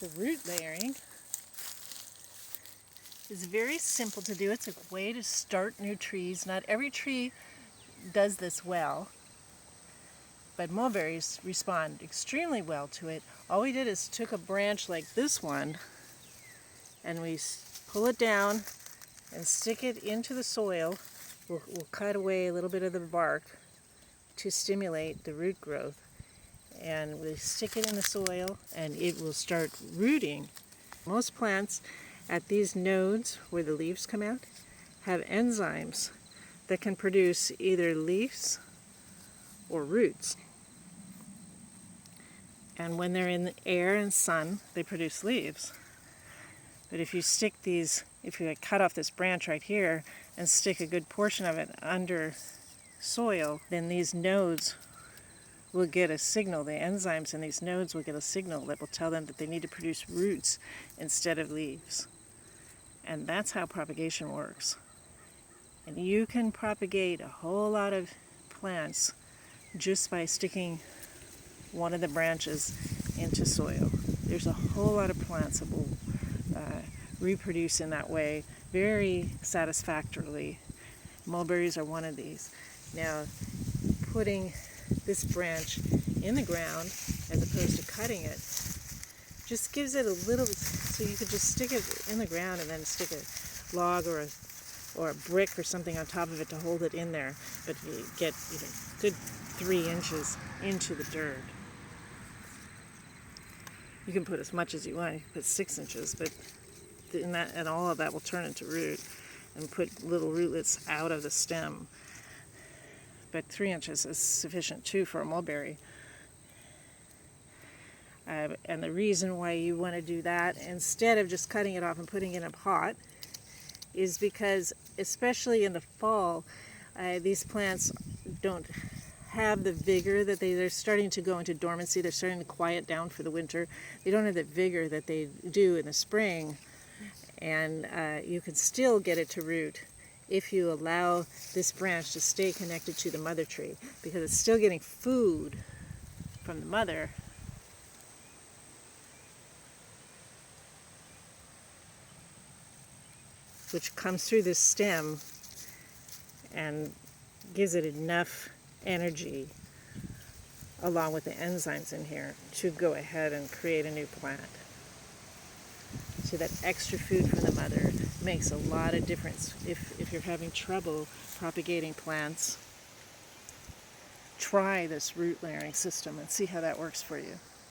So root layering is very simple to do. It's a way to start new trees. Not every tree does this well, but mulberries respond extremely well to it. All we did is took a branch like this one and we pull it down and stick it into the soil. We'll cut away a little bit of the bark to stimulate the root growth. And we stick it in the soil and it will start rooting. Most plants at these nodes where the leaves come out have enzymes that can produce either leaves or roots. And when they're in the air and sun, they produce leaves. But if you cut off this branch right here and stick a good portion of it under soil, then these nodes will get a signal. The enzymes in these nodes will get a signal that will tell them that they need to produce roots instead of leaves. And that's how propagation works. And you can propagate a whole lot of plants just by sticking one of the branches into soil. There's a whole lot of plants that will reproduce in that way very satisfactorily. Mulberries are one of these. Now, putting this branch in the ground as opposed to cutting it just gives it a little, so you could just stick it in the ground and then stick a log or a brick or something on top of it to hold it in there, but you get good 3 inches into the dirt. You can put as much as you want. You can put 6 inches, but and all of that will turn into root and put little rootlets out of the stem. But 3 inches is sufficient too for a mulberry. And the reason why you want to do that instead of just cutting it off and putting it in a pot is because, especially in the fall, these plants don't have the vigor that they're starting to go into dormancy. They're starting to quiet down for the winter. They don't have the vigor that they do in the spring. And you can still get it to root if you allow this branch to stay connected to the mother tree, because it's still getting food from the mother. Which comes through this stem and gives it enough energy, along with the enzymes in here, to go ahead and create a new plant. So that extra food from the mother makes a lot of difference. If you're having trouble propagating plants, try this root layering system and see how that works for you.